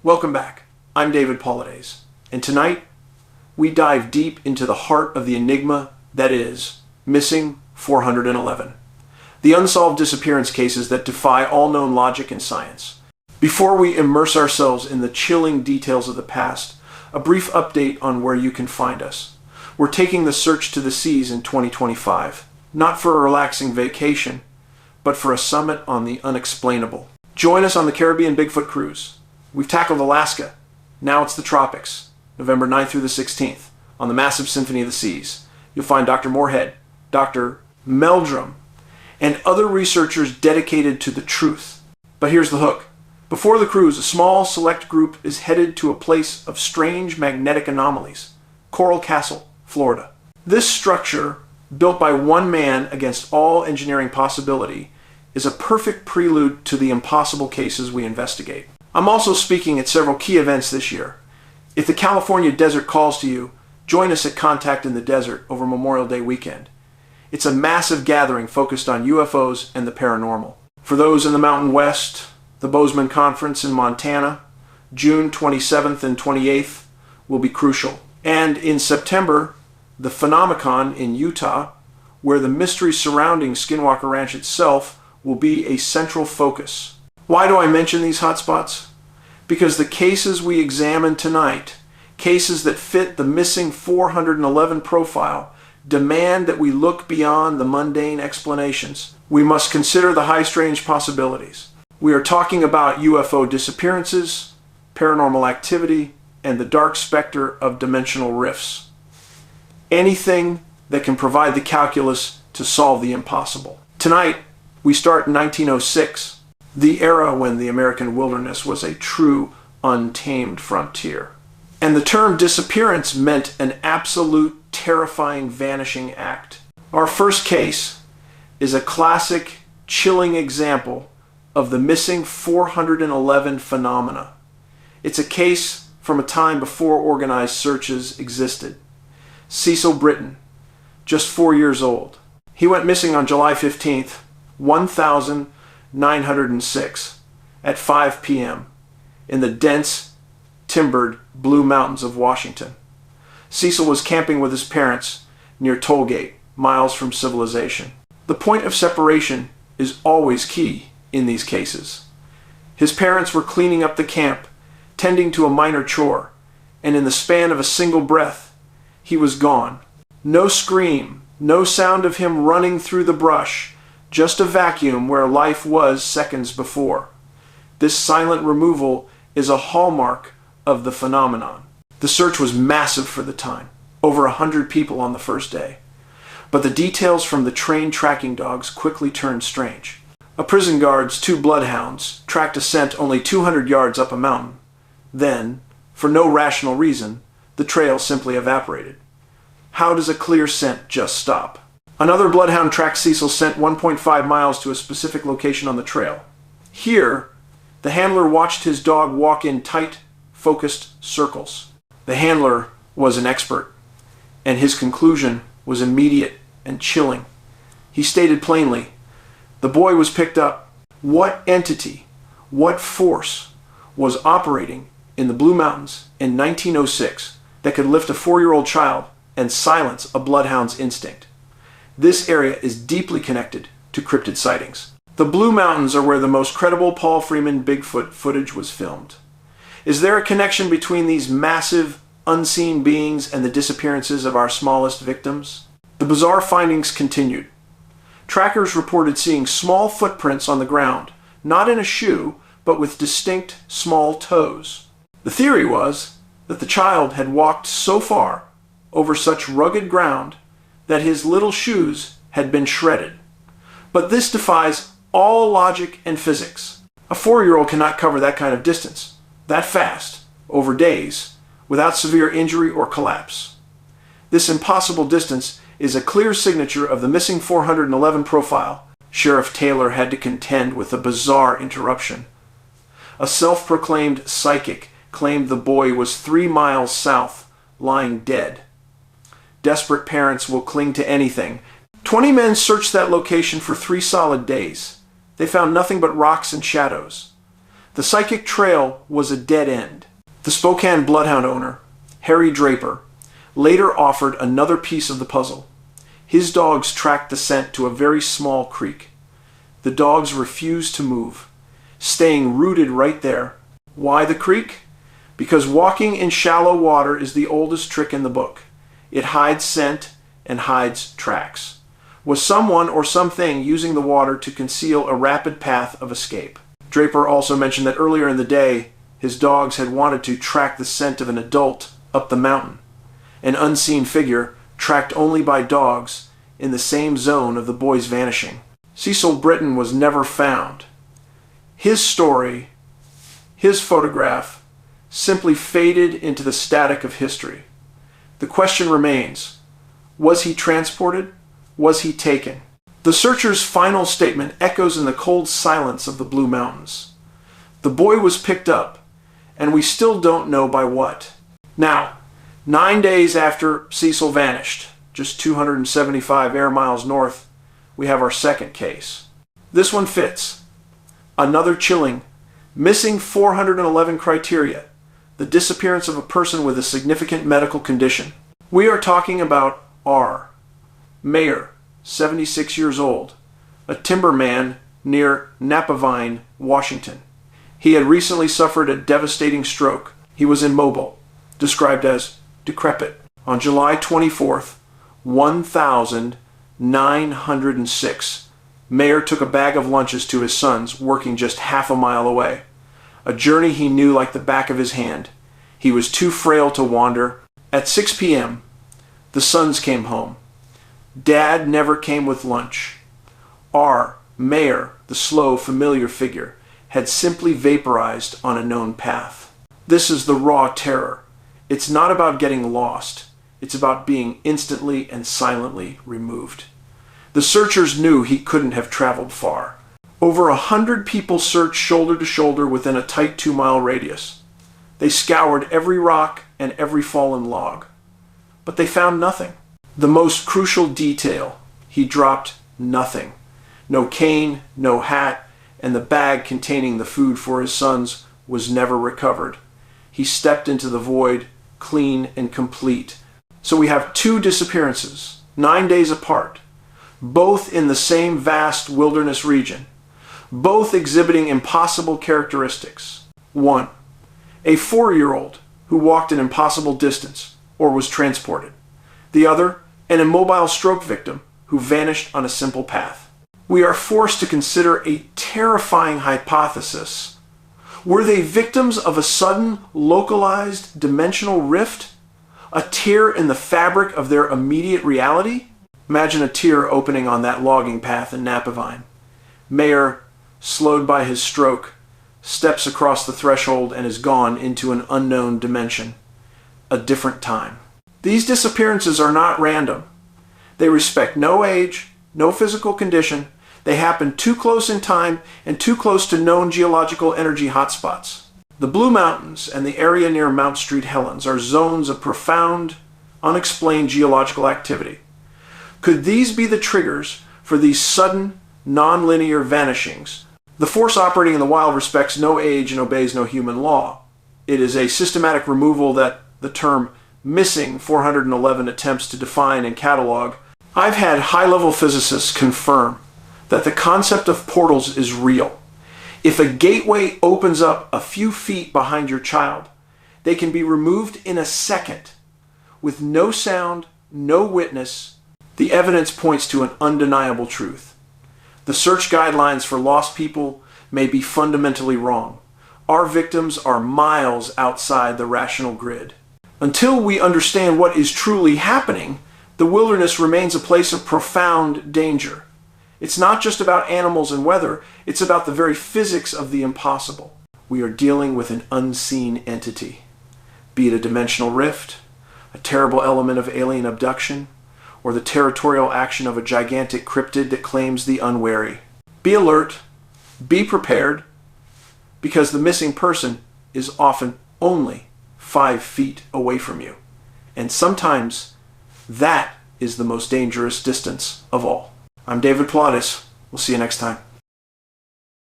Welcome back. I'm David Paulides, and tonight we dive deep into the heart of the enigma that is Missing 411, the unsolved disappearance cases that defy all known logic and science. Before we immerse ourselves in the chilling details of the past, a brief update on where you can find us. We're taking the search to the seas in 2025, not for a relaxing vacation, but for a summit on the unexplainable. Join us on the Caribbean Bigfoot cruise. We've tackled Alaska. Now it's the tropics, November 9th through the 16th, on the massive Symphony of the Seas. You'll find Dr. Moorhead, Dr. Meldrum, and other researchers dedicated to the truth. But here's the hook. Before the cruise, a small select group is headed to a place of strange magnetic anomalies, Coral Castle, Florida. This structure, built by one man against all engineering possibility, is a perfect prelude to the impossible cases we investigate. I'm also speaking at several key events this year. If the California desert calls to you, join us at Contact in the Desert over Memorial Day weekend. It's a massive gathering focused on UFOs and the paranormal. For those in the Mountain West, the Bozeman Conference in Montana, June 27th and 28th, will be crucial. And in September, the Phenomicon in Utah, where the mystery surrounding Skinwalker Ranch itself will be a central focus. Why do I mention these hotspots? Because the cases we examine tonight, cases that fit the Missing 411 profile, demand that we look beyond the mundane explanations. We must consider the high strange possibilities. We are talking about UFO disappearances, paranormal activity, and the dark specter of dimensional rifts. Anything that can provide the calculus to solve the impossible. Tonight, we start in 1906, the era when the American wilderness was a true, untamed frontier. And the term disappearance meant an absolute, terrifying, vanishing act. Our first case is a classic, chilling example of the Missing 411 phenomena. It's a case from a time before organized searches existed. Cecil Brittain, just 4 years old. He went missing on July 15th, 1906, at 5 p.m. in the dense, timbered Blue Mountains of Washington. Cecil was camping with his parents near Tollgate, miles from civilization. The point of separation is always key in these cases. His parents were cleaning up the camp, tending to a minor chore, and in the span of a single breath, he was gone. No scream, no sound of him running through the brush, just a vacuum where life was seconds before. This silent removal is a hallmark of the phenomenon. The search was massive for the time, over 100 people on the first day. But the details from the trained tracking dogs quickly turned strange. A prison guard's 2 bloodhounds tracked a scent only 200 yards up a mountain. Then, for no rational reason, the trail simply evaporated. How does a clear scent just stop? Another bloodhound tracked Cecil's scent 1.5 miles to a specific location on the trail. Here, the handler watched his dog walk in tight, focused circles. The handler was an expert, and his conclusion was immediate and chilling. He stated plainly, the boy was picked up. What entity, what force was operating in the Blue Mountains in 1906 that could lift a 4-year-old child and silence a bloodhound's instinct? This area is deeply connected to cryptid sightings. The Blue Mountains are where the most credible Paul Freeman Bigfoot footage was filmed. Is there a connection between these massive, unseen beings and the disappearances of our smallest victims? The bizarre findings continued. Trackers reported seeing small footprints on the ground, not in a shoe, but with distinct small toes. The theory was that the child had walked so far over such rugged ground that his little shoes had been shredded. But this defies all logic and physics. A 4-year-old cannot cover that kind of distance, that fast, over days, without severe injury or collapse. This impossible distance is a clear signature of the Missing 411 profile. Sheriff Taylor had to contend with a bizarre interruption. A self-proclaimed psychic claimed the boy was 3 miles south, lying dead. Desperate parents will cling to anything. 20 men searched that location for 3 solid days. They found nothing but rocks and shadows. The psychic trail was a dead end. The Spokane Bloodhound owner, Harry Draper, later offered another piece of the puzzle. His dogs tracked the scent to a very small creek. The dogs refused to move, staying rooted right there. Why the creek? Because walking in shallow water is the oldest trick in the book. It hides scent and hides tracks. Was someone or something using the water to conceal a rapid path of escape? Draper also mentioned that earlier in the day, his dogs had wanted to track the scent of an adult up the mountain, an unseen figure tracked only by dogs in the same zone of the boy's vanishing. Cecil Brittain was never found. His story, his photograph, simply faded into the static of history. The question remains, was he transported? Was he taken? The searcher's final statement echoes in the cold silence of the Blue Mountains. The boy was picked up, and we still don't know by what. Now, 9 days after Cecil vanished, just 275 air miles north, we have our second case. This one fits. Another chilling, missing 411 criteria, the disappearance of a person with a significant medical condition. We are talking about R. Mayer, 76 years old, a timberman near Napavine, Washington. He had recently suffered a devastating stroke. He was immobile, described as decrepit. On July 24th, 1906, Mayer took a bag of lunches to his sons, working just half a mile away. A journey he knew like the back of his hand. He was too frail to wander. At 6 p.m., the sons came home. Dad never came with lunch. R. Mayer, the slow, familiar figure, had simply vaporized on a known path. This is the raw terror. It's not about getting lost. It's about being instantly and silently removed. The searchers knew he couldn't have traveled far. Over 100 people searched shoulder to shoulder within a tight 2-mile radius. They scoured every rock and every fallen log. But they found nothing. The most crucial detail, he dropped nothing. No cane, no hat, and the bag containing the food for his sons was never recovered. He stepped into the void, clean and complete. So we have 2 disappearances, 9 days apart, both in the same vast wilderness region, both exhibiting impossible characteristics. 1. A 4-year-old who walked an impossible distance or was transported. The other, an immobile stroke victim who vanished on a simple path. We are forced to consider a terrifying hypothesis. Were they victims of a sudden, localized, dimensional rift? A tear in the fabric of their immediate reality? Imagine a tear opening on that logging path in Napavine. Mayer, slowed by his stroke, steps across the threshold and is gone into an unknown dimension. A different time. These disappearances are not random. They respect no age, no physical condition. They happen too close in time and too close to known geological energy hotspots. The Blue Mountains and the area near Mount St. Helens are zones of profound, unexplained geological activity. Could these be the triggers for these sudden, non-linear vanishings? The force operating in the wild respects no age and obeys no human law. It is a systematic removal that the term missing 411 attempts to define and catalog. I've had high-level physicists confirm that the concept of portals is real. If a gateway opens up a few feet behind your child, they can be removed in a second with no sound, no witness. The evidence points to an undeniable truth. The search guidelines for lost people may be fundamentally wrong. Our victims are miles outside the rational grid. Until we understand what is truly happening, the wilderness remains a place of profound danger. It's not just about animals and weather, it's about the very physics of the impossible. We are dealing with an unseen entity, be it a dimensional rift, a terrible element of alien abduction, or the territorial action of a gigantic cryptid that claims the unwary. Be alert, be prepared, because the missing person is often only 5 feet away from you. And sometimes that is the most dangerous distance of all. I'm David Paulides. We'll see you next time.